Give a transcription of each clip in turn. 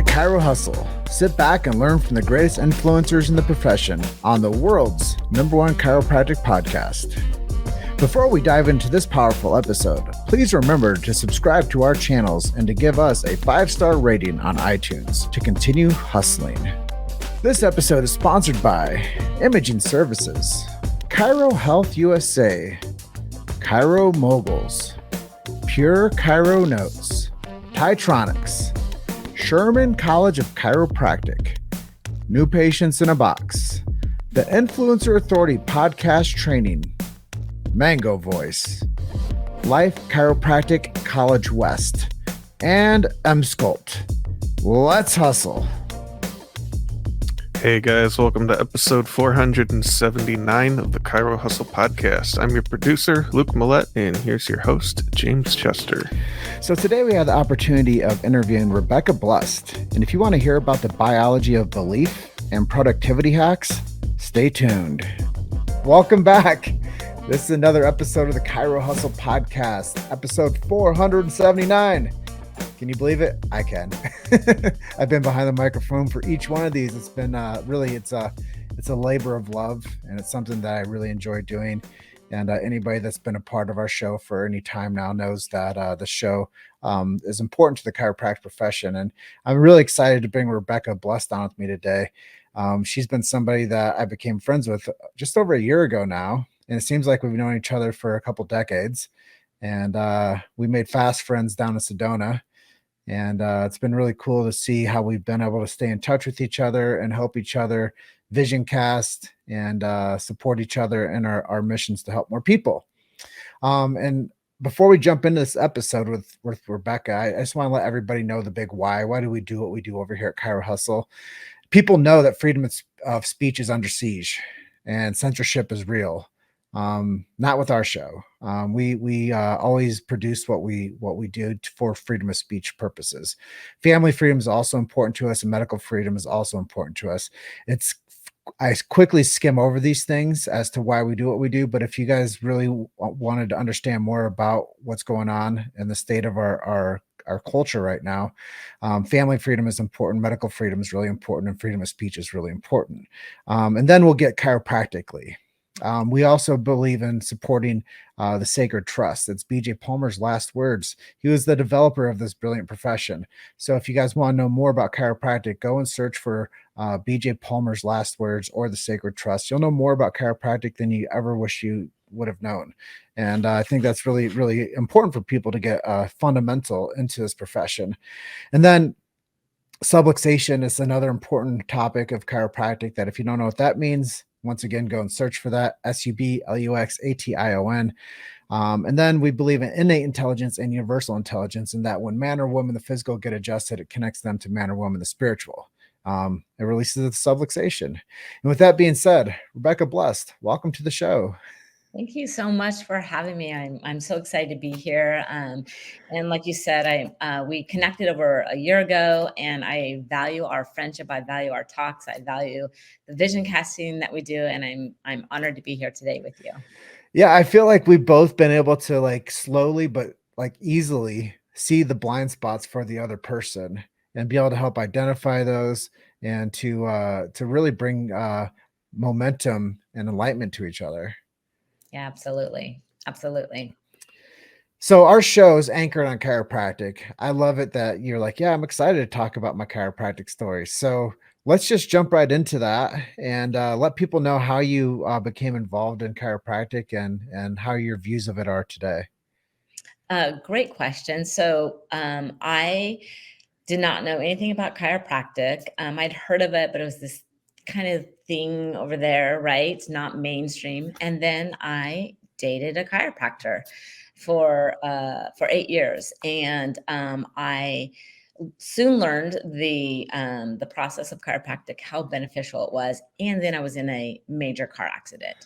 Chiro Hustle. Sit back and learn from the greatest influencers in the profession on the world's #1 chiropractic podcast. Before we dive into this powerful episode, please remember to subscribe to our channels and to give us a 5-star rating on iTunes to continue hustling. This episode is sponsored by Imaging Services, Chiro Health USA, Chiro Moguls, Pure Chiro Notes, Titronics, Sherman College of Chiropractic, New Patients in a Box, the Influencer Authority Podcast Training, Mango Voice, Life Chiropractic College West, and M-Sculpt. Let's hustle. Hey guys, welcome to episode 479 of the Chiro Hustle podcast. I'm your producer, Luke Millette, and here's your host, James Chester. So today we have the opportunity of interviewing Rebecca Blust. And if you want to hear about the biology of belief and productivity hacks, stay tuned. Welcome back. This is another episode of the Chiro Hustle podcast, episode 479. Can you believe it? I can. I've been behind the microphone for each one of these. It's been really, it's a labor of love, and it's something that I really enjoy doing. And anybody that's been a part of our show for any time now knows that the show is important to the chiropractic profession. And I'm really excited to bring Rebecca Blust on with me today. She's been somebody that I became friends with just over a year ago now. And it seems like we've known each other for a couple decades. And we made fast friends down in Sedona. And it's been really cool to see how we've been able to stay in touch with each other and help each other vision cast and support each other in our missions to help more people. And before we jump into this episode with Rebecca, I just want to let everybody know the big why. Why do we do what we do over here at Chiro Hustle? People know that freedom of speech is under siege and censorship is real. Not with our show. We always produce what we do for freedom of speech purposes. Family freedom is also important to us, and medical freedom is also important to us. I quickly skim over these things as to why we do what we do, but if you guys really wanted to understand more about what's going on in the state of our culture right now, family freedom is important, medical freedom is really important, and freedom of speech is really important. And then we'll get chiropractically. We also believe in supporting the sacred trust. It's B.J. Palmer's last words. He was the developer of this brilliant profession. So if you guys want to know more about chiropractic, go and search for B.J. Palmer's last words or the sacred trust. You'll know more about chiropractic than you ever wish you would have known. And I think that's really, really important for people to get fundamental into this profession. And then subluxation is another important topic of chiropractic that if you don't know what that means, once again, go and search for that, SUBLUXATION. And then we believe in innate intelligence and universal intelligence, and that when man or woman, the physical, get adjusted, it connects them to man or woman, the spiritual. It releases the subluxation. And with that being said, Rebecca Blust, welcome to the show. Thank you so much for having me. I'm so excited to be here. And like you said, we connected over a year ago, and I value our friendship. I value our talks. I value the vision casting that we do, and I'm honored to be here today with you. Yeah, I feel like we've both been able to slowly but easily see the blind spots for the other person and be able to help identify those and to really bring momentum and enlightenment to each other. Yeah, absolutely. Absolutely. So our show is anchored on chiropractic. I love it that you're like, yeah, I'm excited to talk about my chiropractic story. So let's just jump right into that and let people know how you became involved in chiropractic and how your views of it are today. Great question. So I did not know anything about chiropractic. I'd heard of it, but it was this kind of thing over there, right? Not mainstream. And then I dated a chiropractor for 8 years, and I soon learned the process of chiropractic, how beneficial it was. And then I was in a major car accident.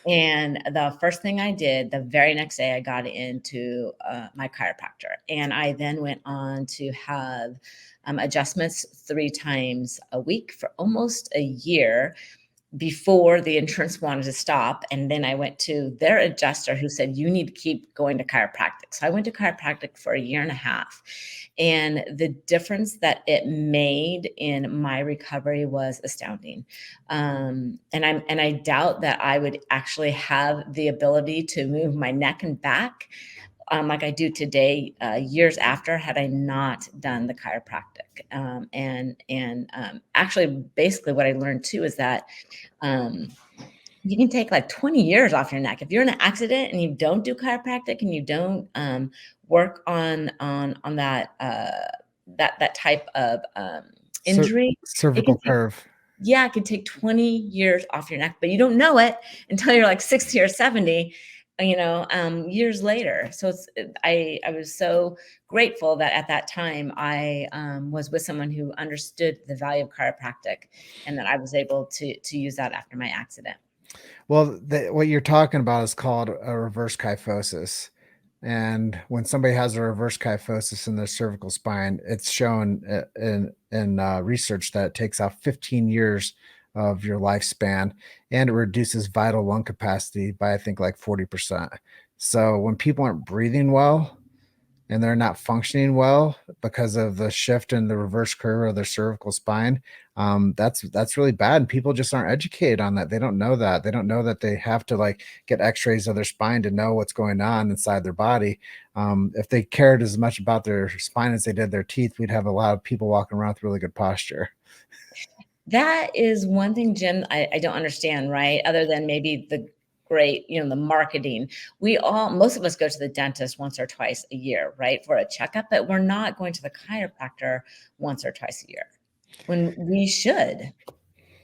And the first thing I did, the very next day, I got into my chiropractor. And I then went on to have adjustments 3 times a week for almost a year. before the insurance wanted to stop. And then I went to their adjuster who said, you need to keep going to chiropractic. So I went to chiropractic for a year and a half. And the difference that it made in my recovery was astounding. And I doubt that I would actually have the ability to move my neck and back like I do today, years after, had I not done the chiropractic. Actually, basically, what I learned too is that you can take like 20 years off your neck if you're in an accident and you don't do chiropractic and you don't work on that that type of injury. It can Cervical take curve. Yeah, it can take 20 years off your neck, but you don't know it until you're like 60 or 70, years later. So I was so grateful that at that time I was with someone who understood the value of chiropractic, and that I was able to use that after my accident. Well, what you're talking about is called a reverse kyphosis. And when somebody has a reverse kyphosis in their cervical spine, it's shown in research that it takes out 15 years of your lifespan, and it reduces vital lung capacity by, I think, like 40%. So when people aren't breathing well, and they're not functioning well because of the shift in the reverse curve of their cervical spine, that's really bad. And people just aren't educated on that. They don't know that. They don't know that they have to like get X-rays of their spine to know what's going on inside their body. If they cared as much about their spine as they did their teeth, we'd have a lot of people walking around with really good posture. That is one thing, Jim, I don't understand, right? Other than maybe the great, the marketing. Most of us go to the dentist once or twice a year, right, for a checkup, but we're not going to the chiropractor once or twice a year when we should,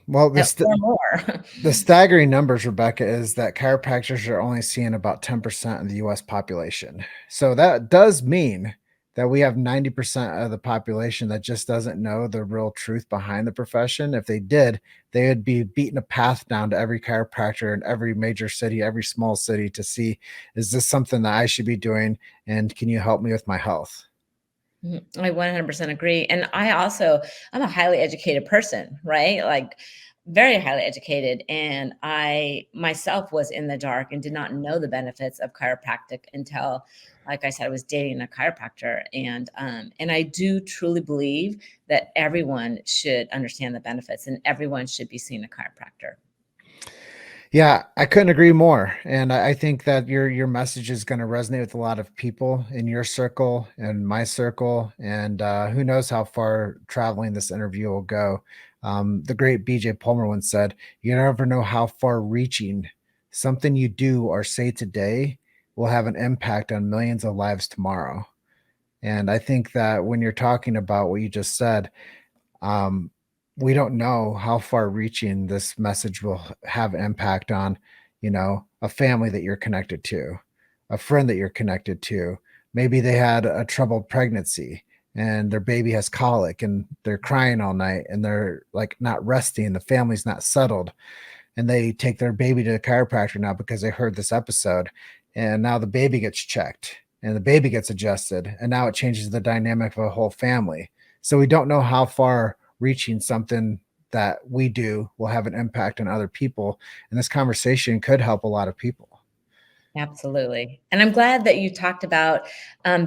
Well, or more. the staggering numbers, Rebecca, is that chiropractors are only seeing about 10% of the US population. So that does mean that we have 90% of the population that just doesn't know the real truth behind the profession. If they did, they would be beating a path down to every chiropractor in every major city, every small city to see, is this something that I should be doing? And can you help me with my health? I 100% agree. And I'm a highly educated person, right? Like very highly educated. And I myself was in the dark and did not know the benefits of chiropractic until, like I said, I was dating a chiropractor. And I do truly believe that everyone should understand the benefits and everyone should be seeing a chiropractor. Yeah, I couldn't agree more. And I think that your message is going to resonate with a lot of people in your circle and my circle. And who knows how far traveling this interview will go. The great BJ Palmer once said, you never know how far reaching something you do or say today will have an impact on millions of lives tomorrow. And I think that when you're talking about what you just said, um, we don't know how far reaching this message will have impact on, a family that you're connected to, a friend that you're connected to. Maybe they had a troubled pregnancy and their baby has colic and they're crying all night and they're like not resting. The family's not settled, and they take their baby to the chiropractor now because they heard this episode, and now the baby gets checked and the baby gets adjusted, and now it changes the dynamic of a whole family. So we don't know how far reaching something that we do will have an impact on other people, and this conversation could help a lot of people. Absolutely. And I'm glad that you talked about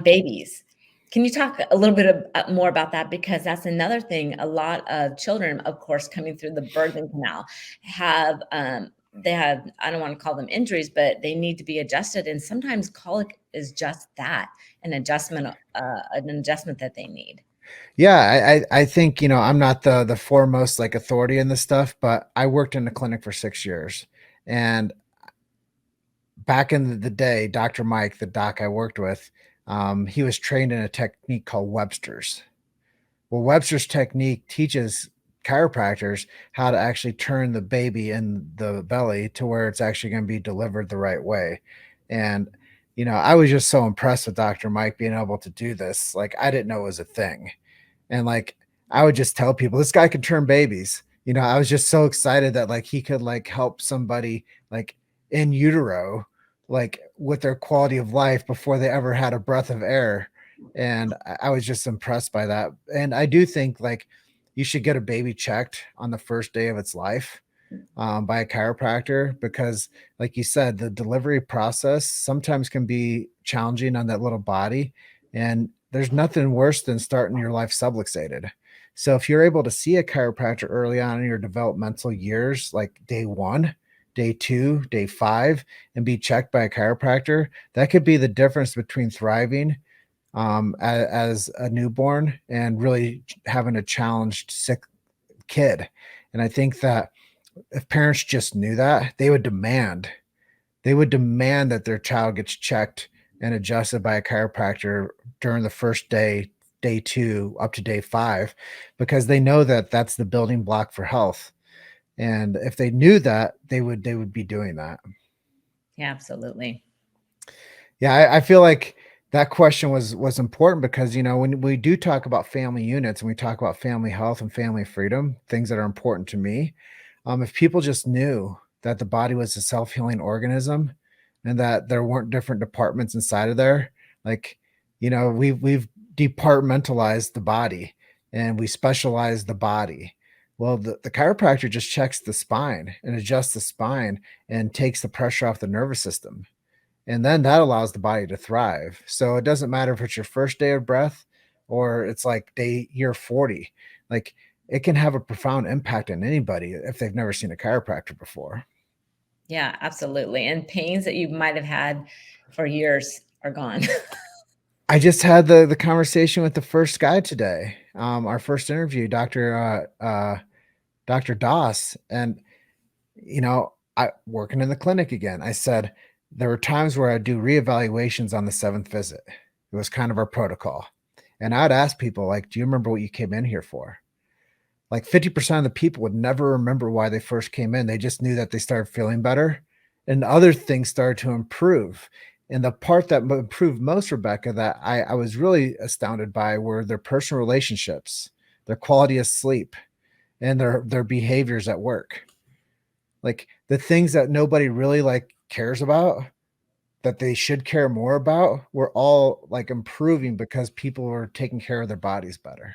babies. Can you talk a little bit more about that? Because that's another thing. A lot of children, of course, coming through the birthing canal they have, I don't want to call them injuries, but they need to be adjusted. And sometimes colic is just that, an adjustment that they need. Yeah, I think, I'm not the foremost like authority in this stuff, but I worked in a clinic for 6 years. And back in the day, Dr. Mike, the doc I worked with, he was trained in a technique called Webster's. Well, Webster's technique teaches chiropractors how to actually turn the baby in the belly to where it's actually going to be delivered the right way. And, I was just so impressed with Dr. Mike being able to do this. Like, I didn't know it was a thing. And like, I would just tell people, this guy could turn babies. I was just so excited that like he could like help somebody like in utero, like with their quality of life before they ever had a breath of air. And I was just impressed by that. And I do think like you should get a baby checked on the first day of its life. by a chiropractor because, like you said, the delivery process sometimes can be challenging on that little body. And there's nothing worse than starting your life subluxated. So if you're able to see a chiropractor early on in your developmental years, like day one, day two, day five, and be checked by a chiropractor, that could be the difference between thriving as a newborn and really having a challenged, sick kid. And I think that if parents just knew that, they would demand that their child gets checked and adjusted by a chiropractor during the first day, day two, up to day five, because they know that that's the building block for health. And if they knew that, they would be doing that. Yeah, absolutely. Yeah, I feel like that question was important because when we do talk about family units and we talk about family health and family freedom, things that are important to me, if people just knew that the body was a self-healing organism and that there weren't different departments inside of there, like we've departmentalized the body and we specialize the body. Well, the chiropractor just checks the spine and adjusts the spine and takes the pressure off the nervous system, and then that allows the body to thrive. So it doesn't matter if it's your first day of breath or it's like year 40. Like, it can have a profound impact on anybody if they've never seen a chiropractor before. Yeah, absolutely. And pains that you might have had for years are gone. I just had the conversation with the first guy today. Our first interview, Dr. Doss, and I working in the clinic again. I said there were times where I'd do reevaluations on the seventh visit. It was kind of our protocol. And I'd ask people, like, do you remember what you came in here for? Like 50% of the people would never remember why they first came in. They just knew that they started feeling better and other things started to improve. And the part that improved most, Rebecca, that I was really astounded by were their personal relationships, their quality of sleep, and their behaviors at work. Like the things that nobody really like cares about that they should care more about were all like improving because people were taking care of their bodies better.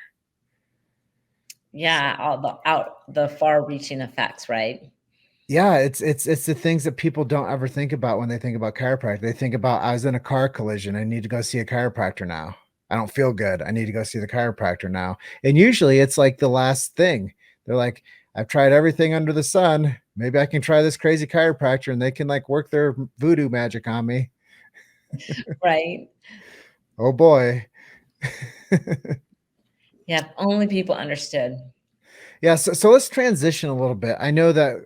Yeah, all the far-reaching effects, right? Yeah, it's the things that people don't ever think about when they think about chiropractic. They think about, I was in a car collision, I need to go see a chiropractor now. I don't feel good, I need to go see the chiropractor now. And usually it's like the last thing. They're like, I've tried everything under the sun. Maybe I can try this crazy chiropractor and they can like work their voodoo magic on me. Right. Oh boy. Yeah, if only people understood. Yeah, so let's transition a little bit. I know that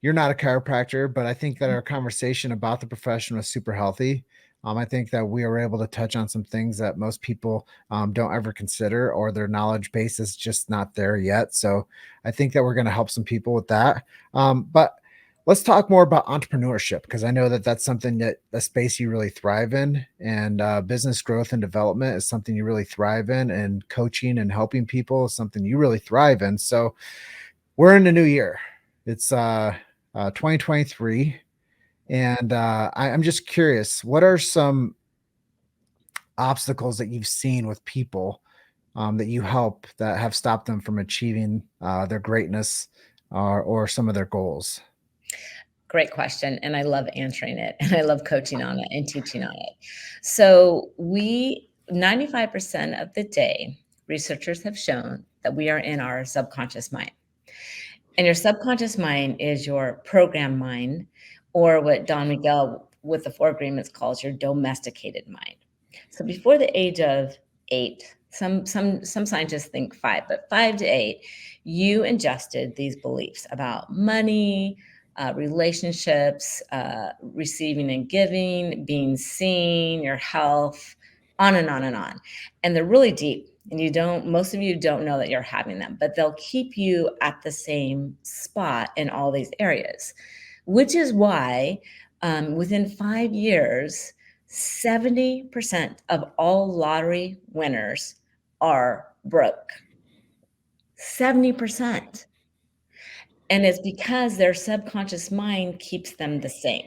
you're not a chiropractor, but I think that our conversation about the profession was super healthy. I think that we were able to touch on some things that most people don't ever consider, or their knowledge base is just not there yet. So I think that we're going to help some people with that. But let's talk more about entrepreneurship because I know that that's something that a space you really thrive in, and business growth and development is something you really thrive in, and coaching and helping people is something you really thrive in. So we're in the new year. It's 2023, and I'm just curious, what are some obstacles that you've seen with people that you help that have stopped them from achieving their greatness or some of their goals? Great question, and I love answering it, and I love coaching on it and teaching on it. So we 95% of the day, researchers have shown that we are in our subconscious mind. And your subconscious mind is your program mind, or what Don Miguel with the Four Agreements calls your domesticated mind. So before the age of 8, some scientists think 5, but 5 to 8, you ingested these beliefs about money, relationships, receiving and giving, being seen, your health, on and on and on. And they're really deep. And most of you don't know that you're having them, but they'll keep you at the same spot in all these areas, which is why within 5 years, 70% of all lottery winners are broke. 70%. And it's because their subconscious mind keeps them the same.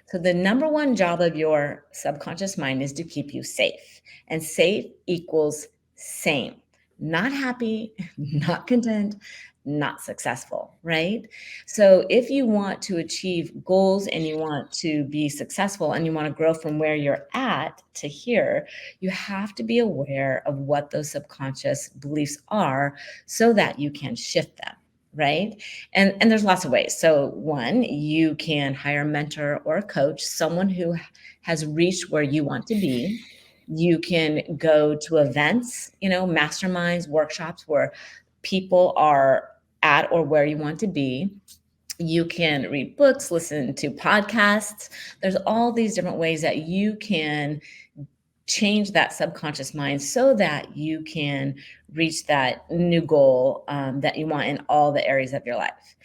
So the number one job of your subconscious mind is to keep you safe. And safe equals same. not happy, not content, not successful, right? So if you want to achieve goals and you want to be successful and you want to grow from where you're at to here, you have to be aware of what those subconscious beliefs are so that you can shift them. Right. And there's lots of ways. So one, you can hire a mentor or a coach, someone who has reached where you want to be. You can go to events, masterminds, workshops where people are at or where you want to be. You can read books, listen to podcasts. There's all these different ways that you can change that subconscious mind so that you can reach that new goal that you want in all the areas of your life.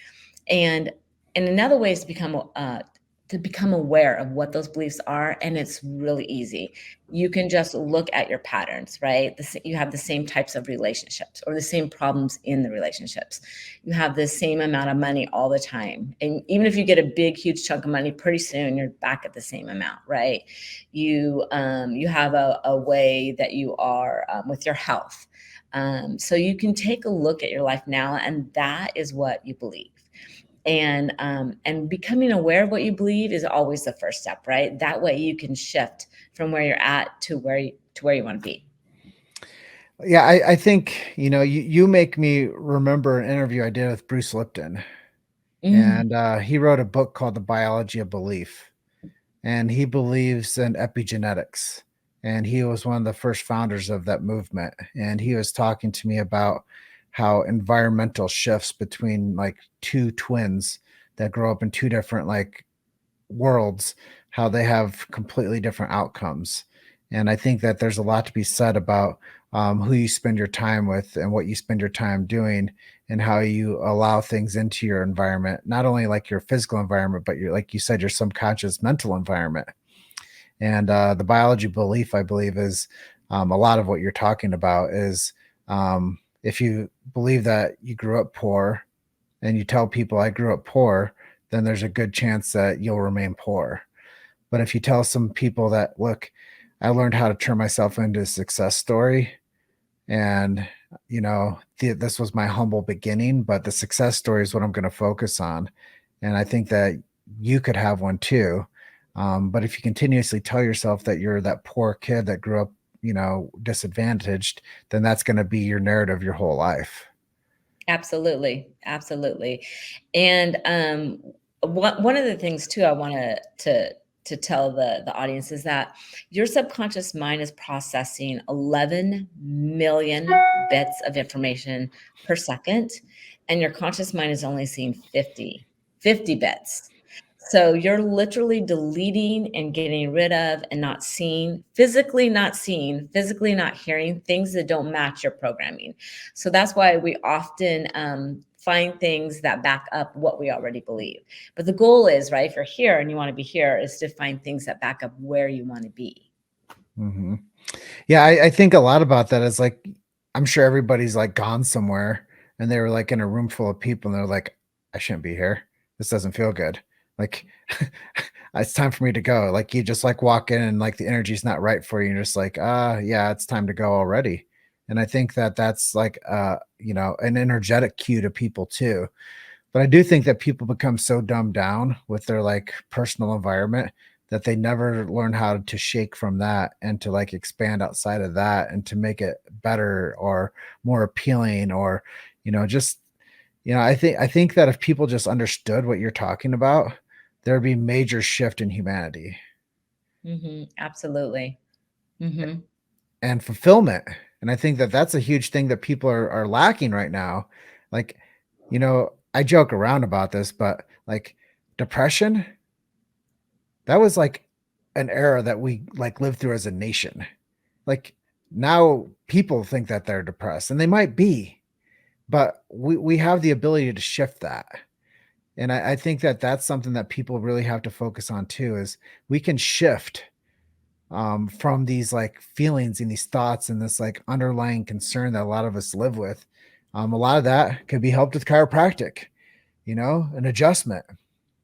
And another way is to become aware of what those beliefs are, and it's really easy. You can just look at your patterns, right? You have the same types of relationships or the same problems in the relationships. You have the same amount of money all the time, and even if you get a big, huge chunk of money, pretty soon you're back at the same amount, right? You have a way that you are with your health. So you can take a look at your life now, and that is what you believe. And becoming aware of what you believe is always the first step, right? That way you can shift from where you're at to where you want to be. Yeah, I think, you make me remember an interview I did with Bruce Lipton, Mm, and he wrote a book called The Biology of Belief, and he believes in epigenetics. And he was one of the first founders of that movement. And he was talking to me about how environmental shifts between like two twins that grow up in two different like worlds, how they have completely different outcomes. And I think that there's a lot to be said about who you spend your time with and what you spend your time doing, and how you allow things into your environment, not only like your physical environment, but your, like you said, your subconscious mental environment. And the biology belief, I believe, is a lot of what you're talking about is if you believe that you grew up poor and you tell people I grew up poor, then there's a good chance that you'll remain poor. But if you tell some people that, look, I learned how to turn myself into a success story, and this was my humble beginning, but the success story is what I'm going to focus on. And I think that you could have one too. But if you continuously tell yourself that you're that poor kid that grew up, disadvantaged, then that's going to be your narrative your whole life. absolutely, absolutely. And one of the things too I want to tell the audience is that your subconscious mind is processing 11 million bits of information per second, and your conscious mind is only seeing 50 bits. So you're literally deleting and getting rid of and not seeing, physically not hearing things that don't match your programming. So that's why we often find things that back up what we already believe. But the goal is, right, if you're here and you want to be here, is to find things that back up where you want to be. Hmm. Yeah, I think a lot about that is like, I'm sure everybody's like gone somewhere and they were like in a room full of people and they're like, I shouldn't be here. This doesn't feel good. Like, it's time for me to go. Like, you just like walk in and like the energy's not right for you. And you're just like, yeah, it's time to go already. And I think that that's like, an energetic cue to people too. But I do think that people become so dumbed down with their like personal environment that they never learn how to shake from that and to like expand outside of that and to make it better or more appealing, or just I think that if people just understood what you're talking about, there'd be major shift in humanity Absolutely. Hmm. and fulfillment. And I think that that's a huge thing that people are lacking right now. Like, I joke around about this, but like depression, that was like an era that we like lived through as a nation. Like, now people think that they're depressed and they might be, but we have the ability to shift that. And I think that that's something that people really have to focus on too, is we can shift from these like feelings and these thoughts and this like underlying concern that a lot of us live with. A lot of that could be helped with chiropractic, an adjustment.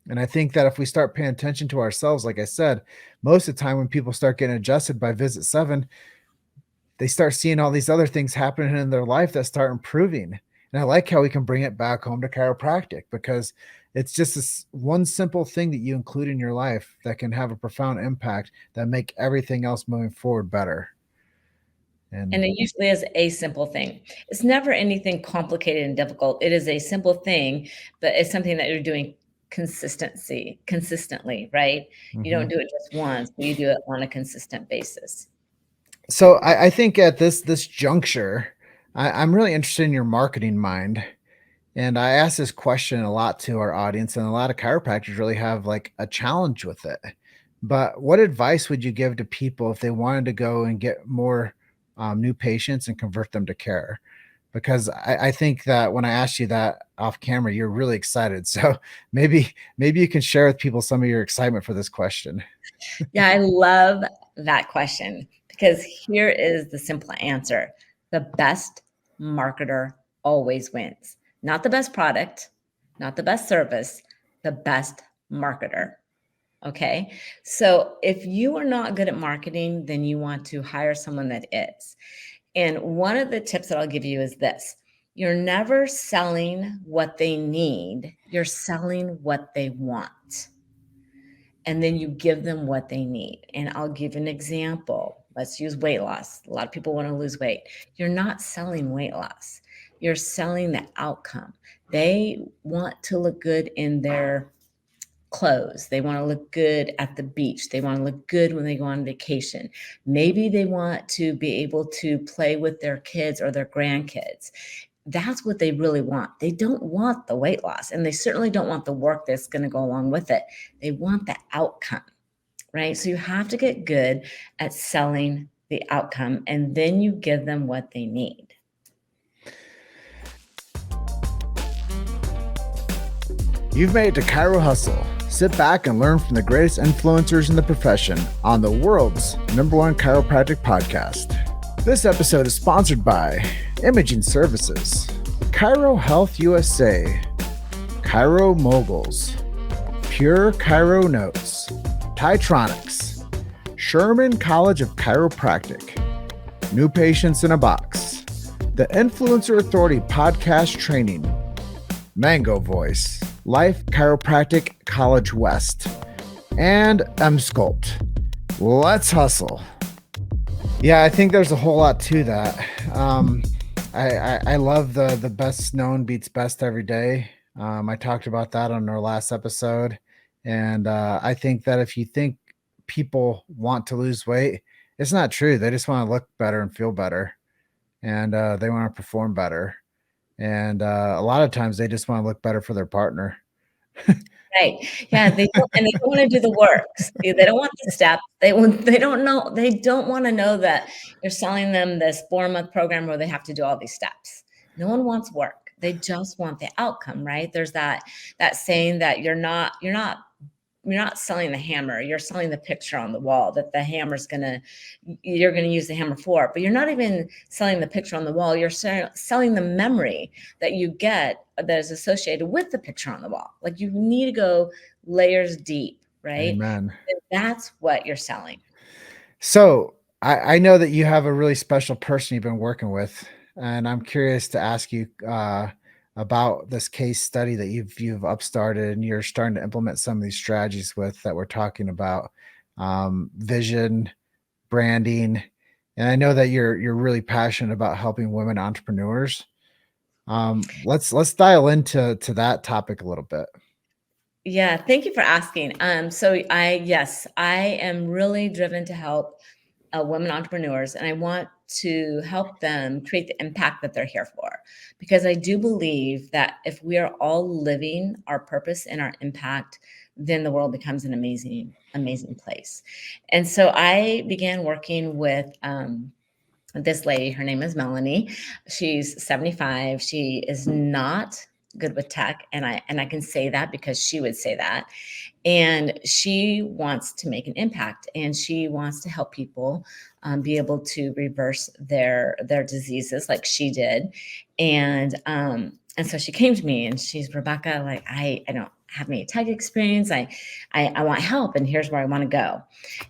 And I think that if we start paying attention to ourselves, like I said, most of the time when people start getting adjusted by visit 7, they start seeing all these other things happening in their life that start improving. And I like how we can bring it back home to chiropractic, because it's just this one simple thing that you include in your life that can have a profound impact that make everything else moving forward better. And And it usually is a simple thing. It's never anything complicated and difficult. It is a simple thing, but it's something that you're doing consistently, right? You don't mhm. do it just once, but you do it on a consistent basis. So I think at this juncture, I'm really interested in your marketing mind. And I ask this question a lot to our audience, and a lot of chiropractors really have like a challenge with it. But what advice would you give to people if they wanted to go and get more new patients and convert them to care? Because I think that when I asked you that off camera, you're really excited. So maybe you can share with people some of your excitement for this question. Yeah, I love that question because here is the simple answer. The best marketer always wins. Not the best product, not the best service, the best marketer. Okay. So if you are not good at marketing, then you want to hire someone that is. And one of the tips that I'll give you is this: you're never selling what they need, you're selling what they want. And then you give them what they need. And I'll give an example. Let's use weight loss. A lot of people want to lose weight. You're not selling weight loss, you're selling the outcome. They want to look good in their clothes. They want to look good at the beach. They want to look good when they go on vacation. Maybe they want to be able to play with their kids or their grandkids. That's what they really want. They don't want the weight loss, and they certainly don't want the work that's going to go along with it. They want the outcome, right? So you have to get good at selling the outcome, and then you give them what they need. You've made it to Chiro Hustle. Sit back and learn from the greatest influencers in the profession on the world's #1 chiropractic podcast. This episode is sponsored by Imaging Services, Chiro Health USA, Chiro Moguls, Pure Chiro Notes, Titronics, Sherman College of Chiropractic, New Patients in a Box, the Influencer Authority Podcast Training, Mango Voice, Life Chiropractic College West, and M-Sculpt. Let's hustle. Yeah, I think there's a whole lot to that. I love the best known beats best every day. I talked about that on our last episode. And I think that if you think people want to lose weight, it's not true. They just want to look better and feel better. And they want to perform better. And a lot of times they just want to look better for their partner. Right. Yeah, they don't, and they don't wanna do the work. See, they don't want the steps. They don't know, they don't wanna know that you're selling them this 4-month program where they have to do all these steps. No one wants work. They just want the outcome, right? There's that saying that you're not selling the hammer, you're selling the picture on the wall that the hammer's you're gonna use the hammer for, but you're not even selling the picture on the wall, you're selling the memory that you get that is associated with the picture on the wall. Like, you need to go layers deep, right? Amen. And that's what you're selling. So I know that you have a really special person you've been working with, and I'm curious to ask you about this case study that you've upstarted and you're starting to implement some of these strategies with that we're talking about, vision, branding, and I know that you're really passionate about helping women entrepreneurs. Let's dial into that topic a little bit. Yeah, thank you for asking. Yes, I am really driven to help women entrepreneurs, and I want to help them create the impact that they're here for. Because I do believe that if we are all living our purpose and our impact, then the world becomes an amazing, amazing place. And so I began working with this lady. Her name is Melanie. She's 75. She is not good with tech, and I can say that because she would say that. And she wants to make an impact, and she wants to help people be able to reverse their diseases like she did. And so she came to me and she's, Rebecca, like, I don't have any tech experience. I want help, and here's where I want to go.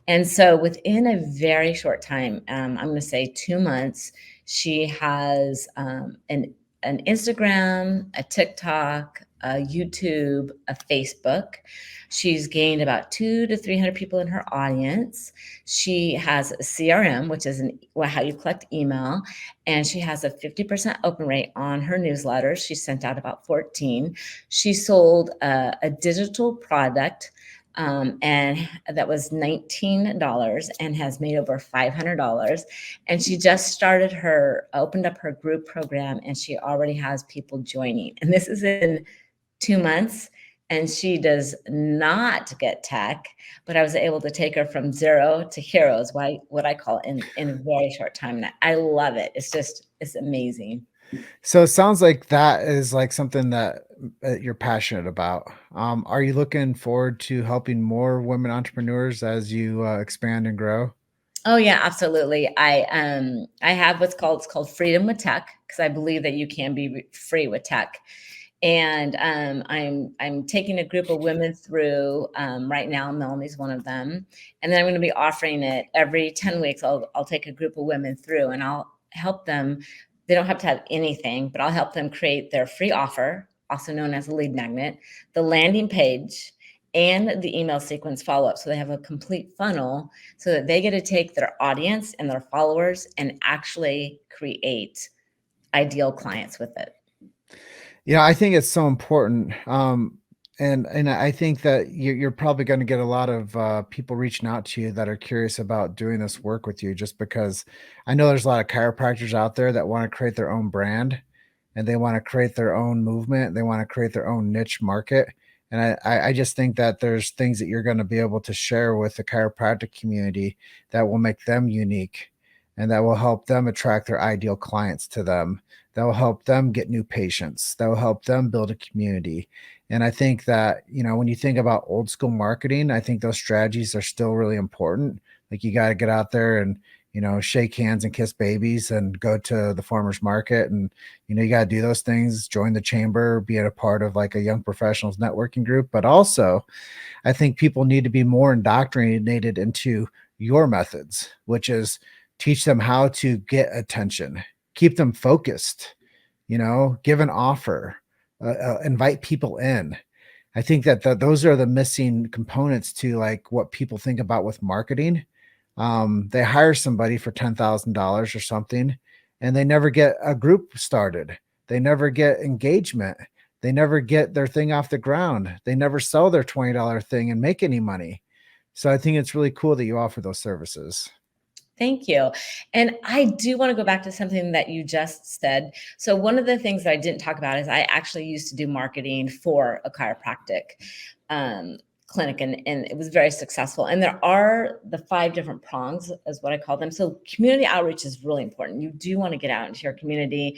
And so within a very short time, I'm going to say 2 months, she has an Instagram, a TikTok, a YouTube, a Facebook. She's gained about 200 to 300 people in her audience. She has a CRM, which is how you collect email, and she has a 50% open rate on her newsletters. She sent out about 14. She sold a digital product, and that was $19 and has made over $500. And she just opened up her group program, and she already has people joining. And this is in 2 months. And she does not get tech, but I was able to take her from zero to heroes, what I call in a very short time. And I love it. It's amazing. So it sounds like that is like something that you're passionate about. Are you looking forward to helping more women entrepreneurs as you expand and grow? Oh yeah, absolutely. I have it's called Freedom with Tech, because I believe that you can be free with tech. And I'm taking a group of women through right now. Melanie's one of them, and then I'm going to be offering it every 10 weeks. I'll take a group of women through, and I'll help them. They don't have to have anything, but I'll help them create their free offer, also known as a lead magnet, the landing page, and the email sequence follow-up. So they have a complete funnel so that they get to take their audience and their followers and actually create ideal clients with it. Yeah, I think it's so important. And I think that you're probably going to get a lot of people reaching out to you that are curious about doing this work with you, just because I know there's a lot of chiropractors out there that want to create their own brand, and they want to create their own movement. They want to create their own niche market. And I just think that there's things that you're going to be able to share with the chiropractic community that will make them unique, and that will help them attract their ideal clients to them. That will help them get new patients. That will help them build a community. And I think that, when you think about old school marketing, I think those strategies are still really important. Like, you got to get out there and, shake hands and kiss babies and go to the farmer's market. And, you got to do those things, join the chamber, be a part of like a young professionals networking group. But also, I think people need to be more indoctrinated into your methods, which is teach them how to get attention, keep them focused, give an offer, invite people in. I think that those are the missing components to like what people think about with marketing. They hire somebody for $10,000 or something, and they never get a group started. They never get engagement. They never get their thing off the ground. They never sell their $20 thing and make any money. So I think it's really cool that you offer those services. Thank you. And I do want to go back to something that you just said. So one of the things that I didn't talk about is I actually used to do marketing for a chiropractic clinic, and it was very successful. And there are the 5 different prongs, is what I call them. So community outreach is really important. You do want to get out into your community,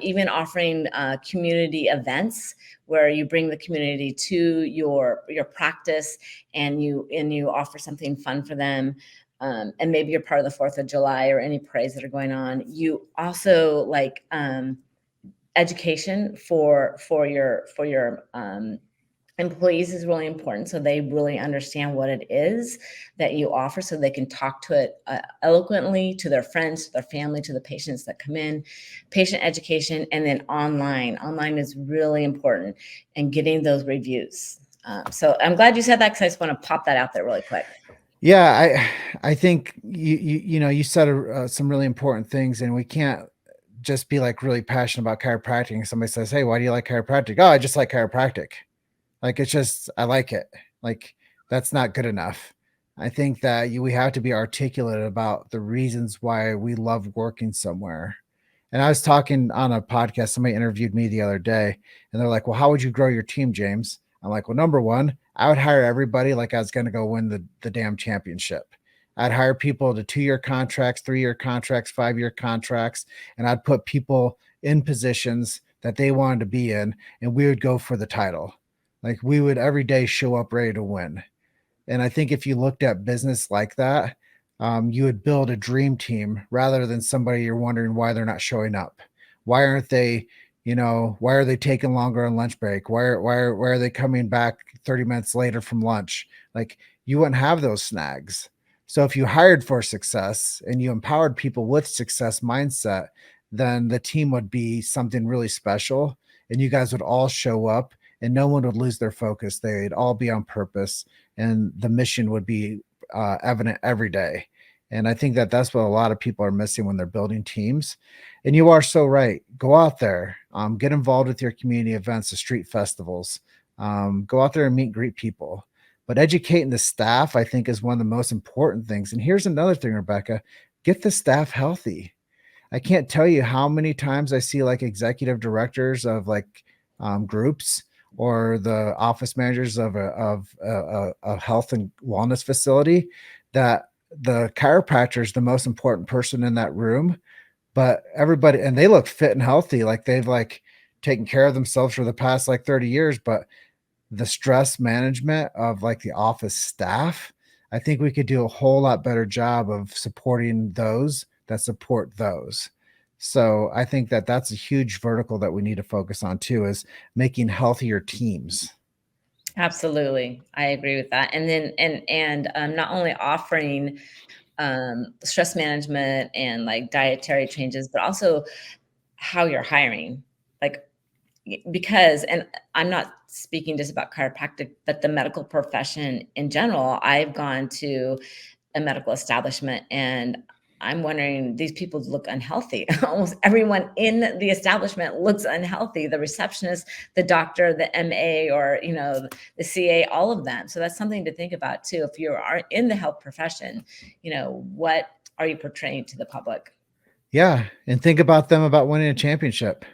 even offering community events where you bring the community to your practice, and you offer something fun for them. And maybe you're part of the 4th of July or any parades that are going on. You also like education for your employees is really important, so they really understand what it is that you offer, so they can talk to it eloquently to their friends, to their family, to the patients that come in. Patient education, and then online is really important, and getting those reviews. So I'm glad you said that, because I just want to pop that out there really quick. Yeah, I think you said some really important things, and we can't just be like really passionate about chiropractic. And somebody says, "Hey, why do you like chiropractic?" "Oh, I just like chiropractic." Like, it's just, I like it. Like, that's not good enough. I think that we have to be articulate about the reasons why we love working somewhere. And I was talking on a podcast, somebody interviewed me the other day, and they're like, "Well, how would you grow your team, James?" I'm like, "Well, number one, I would hire everybody like I was going to go win the damn championship. I'd hire people to 2-year contracts, 3-year contracts, 5-year contracts, and I'd put people in positions that they wanted to be in, and we would go for the title. Like, we would every day show up ready to win." And I think if you looked at business like that, you would build a dream team rather than somebody you're wondering why they're not showing up. Why aren't they, Why are they taking longer on lunch break? Why are they coming back 30 minutes later from lunch? Like, you wouldn't have those snags. So if you hired for success and you empowered people with success mindset, then the team would be something really special, and you guys would all show up and no one would lose their focus. They'd all be on purpose and the mission would be evident every day. And I think that that's what a lot of people are missing when they're building teams. And you are so right. Go out there, get involved with your community events, the street festivals. Go out there and meet and greet people. But educating the staff, I think, is one of the most important things. And here's another thing, Rebecca: get the staff healthy. I can't tell you how many times I see like executive directors of like groups, or the office managers of a health and wellness facility, that the chiropractor is the most important person in that room, but everybody, and they look fit and healthy, like they've like taken care of themselves for the past like 30 years. But the stress management of like the office staff, I think we could do a whole lot better job of supporting those that support those. So I think that that's a huge vertical that we need to focus on too, is making healthier teams. Absolutely. I agree with that. And then, not only offering stress management and like dietary changes, but also how you're hiring. Like, because, and I'm not speaking just about chiropractic, but the medical profession in general. I've gone to a medical establishment and I'm wondering, these people look unhealthy. Almost everyone in the establishment looks unhealthy. The receptionist, the doctor, the MA, or the CA, all of them. So that's something to think about too. If you are in the health profession, what are you portraying to the public? Yeah. And think about them about winning a championship.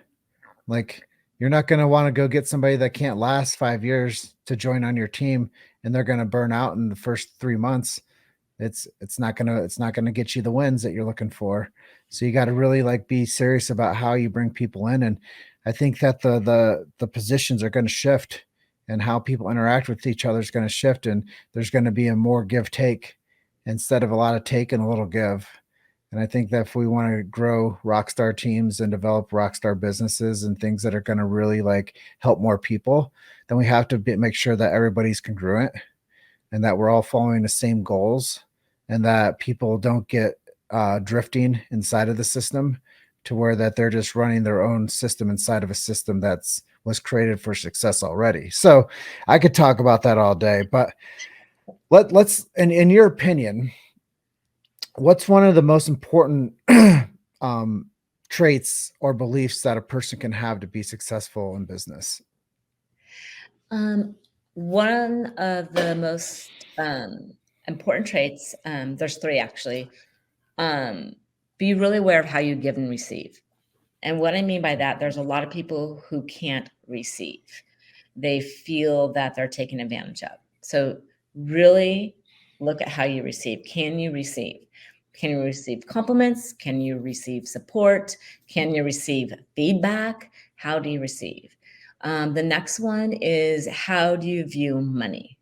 Like, you're not going to want to go get somebody that can't last 5 years to join on your team, and they're going to burn out in the first 3 months. It's not gonna get you the wins that you're looking for. So you got to really like be serious about how you bring people in. And I think that the positions are going to shift, and how people interact with each other is going to shift, and there's going to be a more give take instead of a lot of take and a little give. And I think that if we want to grow rock star teams and develop rock star businesses and things that are going to really like help more people, then we have to make sure that everybody's congruent, and that we're all following the same goals, and that people don't get drifting inside of the system to where that they're just running their own system inside of a system that's was created for success already. So I could talk about that all day, but let's, in your opinion, what's one of the most important um, traits or beliefs that a person can have to be successful in business? One of the most important traits, there's three actually. Be really aware of how you give and receive. And what I mean by that, there's a lot of people who can't receive. They feel that they're taken advantage of. So really look at how you receive. Can you receive? Can you receive compliments? Can you receive support? Can you receive feedback? How do you receive? The next one is, how do you view money?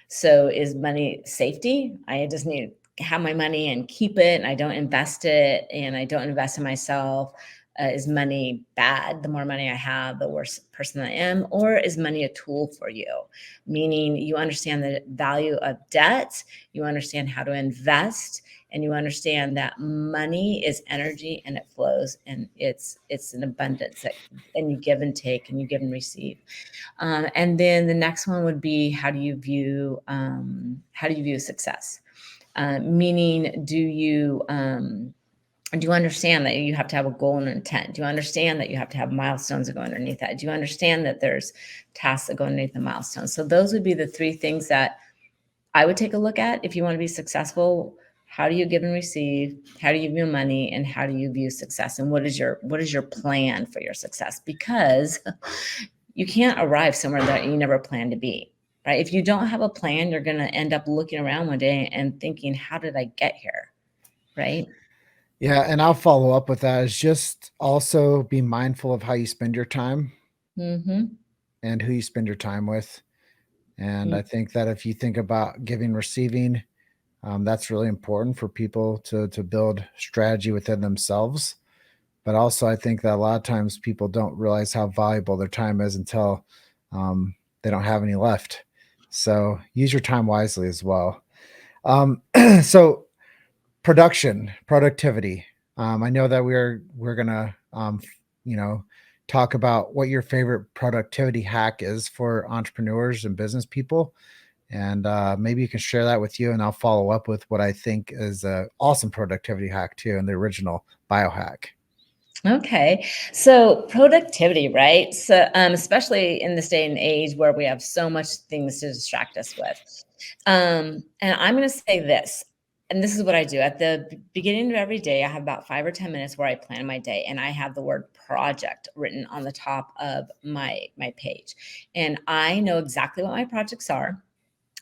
So is money safety? I just need to have my money and keep it, and I don't invest it, and I don't invest in myself. Is money bad? The more money I have, the worse person I am. Or is money a tool for you? Meaning you understand the value of debt, you understand how to invest, and you understand that money is energy and it flows, and it's an abundance and you give and take, and you give and receive. And then the next one would be, how do you view success? Meaning, do you understand that you have to have a goal and intent? Do you understand that you have to have milestones that go underneath that? Do you understand that there's tasks that go underneath the milestones? So those would be the three things that I would take a look at if you want to be successful. How do you give and receive? How do you view money? And how do you view success? And what is your plan for your success? Because you can't arrive somewhere that you never planned to be, right? If you don't have a plan, you're going to end up looking around one day and thinking, how did I get here? Right? Yeah, and I'll follow up with that, is just also be mindful of how you spend your time Mm-hmm. and who you spend your time with. And Mm. I think that if you think about giving, receiving, that's really important for people to build strategy within themselves. But also, I think that a lot of times people don't realize how valuable their time is until they don't have any left. So use your time wisely as well. So productivity. I know that we're gonna talk about what your favorite productivity hack is for entrepreneurs and business people, and maybe you can share that with you, and I'll follow up with what I think is an awesome productivity hack too, and the original biohack. Okay. So productivity, right? So especially in this day and age where we have so much things to distract us with. And I'm going to say this, and this is what I do at the beginning of every day. I have about 5 or 10 minutes where I plan my day, and I have the word project written on the top of my page, and I know exactly what my projects are.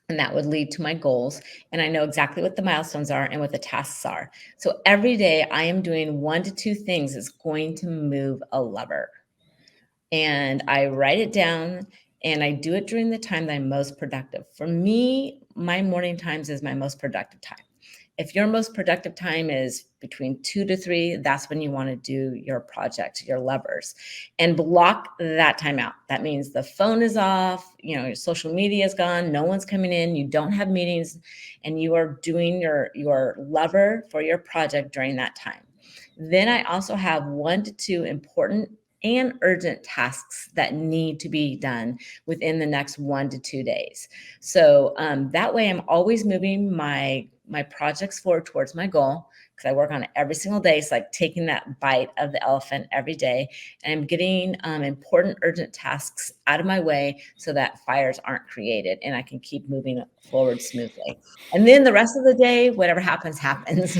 And that would lead to my goals. And I know exactly what the milestones are and what the tasks are. So every day I am doing 1 to 2 things that's going to move a lever. And I write it down, and I do it during the time that I'm most productive. For me, my morning times is my most productive time. If your most productive time is between 2 to 3, that's when you want to do your project, your levers, and block that time out. That means the phone is off, your social media is gone, no one's coming in, you don't have meetings, and you are doing your lever for your project during that time. Then I also have 1 to 2 important and urgent tasks that need to be done within the next 1 to 2 days. So that way I'm always moving my projects forward towards my goal, because I work on it every single day. It's like taking that bite of the elephant every day, and I'm getting important, urgent tasks out of my way so that fires aren't created and I can keep moving forward smoothly. And then the rest of the day, whatever happens, happens.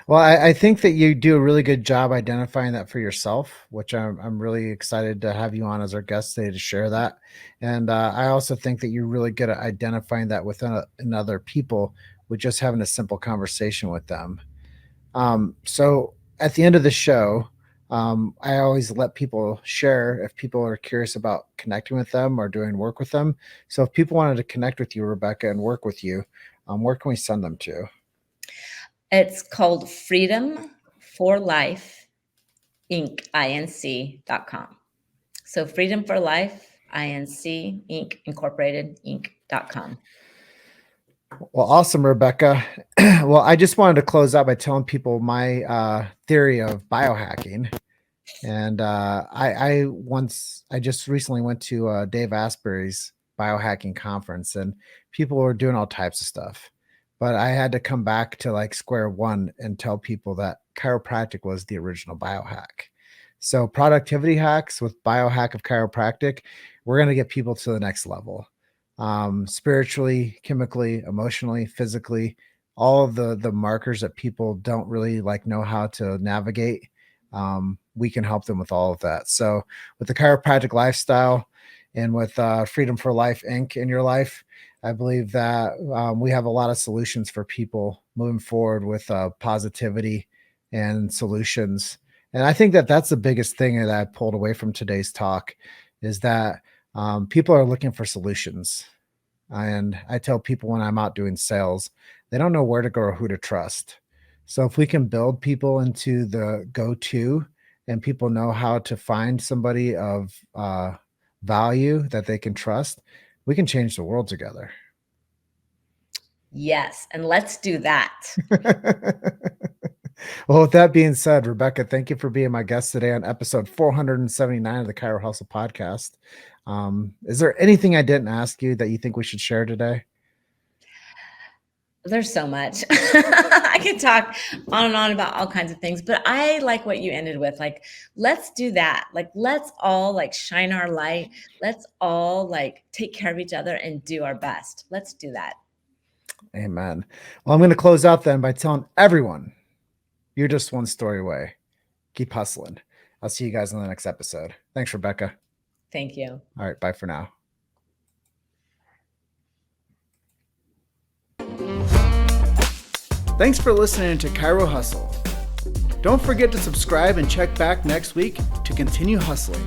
Well, I think that you do a really good job identifying that for yourself, which I'm really excited to have you on as our guest today to share that. And I also think that you're really good at identifying that within in other people with just having a simple conversation with them. So at the end of the show, I always let people share if people are curious about connecting with them or doing work with them. So if people wanted to connect with you, Rebecca, and work with you, where can we send them to? It's called Freedom for Life Inc.com. So Freedom for Life Inc. Incorporated Inc.com. Well, awesome, Rebecca. Well, I just wanted to close out by telling people my theory of biohacking. And I just recently went to Dave Asbury's biohacking conference, and people were doing all types of stuff. But I had to come back to like square one and tell people that chiropractic was the original biohack. So productivity hacks with biohack of chiropractic, we're going to get people to the next level. Spiritually, chemically, emotionally, physically, all of the markers that people don't really like know how to navigate. We can help them with all of that. So with the chiropractic lifestyle and with Freedom for Life Inc. in your life, I believe that we have a lot of solutions for people moving forward with positivity and solutions. And I think that that's the biggest thing that I pulled away from today's talk is that people are looking for solutions. And I tell people when I'm out doing sales, they don't know where to go or who to trust. So if we can build people into the go-to and people know how to find somebody of value that they can trust, we can change the world together. Yes, and let's do that. Well, with that being said, Rebecca, thank you for being my guest today on episode 479 of the Chiro Hustle podcast. Is there anything I didn't ask you that you think we should share today? There's so much. I could talk on and on about all kinds of things, but I like what you ended with. Like, let's do that. Like, let's all like shine our light. Let's all like take care of each other and do our best. Let's do that. Amen. Well, I'm going to close out then by telling everyone you're just one story away. Keep hustling. I'll see you guys in the next episode. Thanks, Rebecca. Thank you. All right. Bye for now. Thanks for listening to Chiro Hustle. Don't forget to subscribe and check back next week to continue hustling.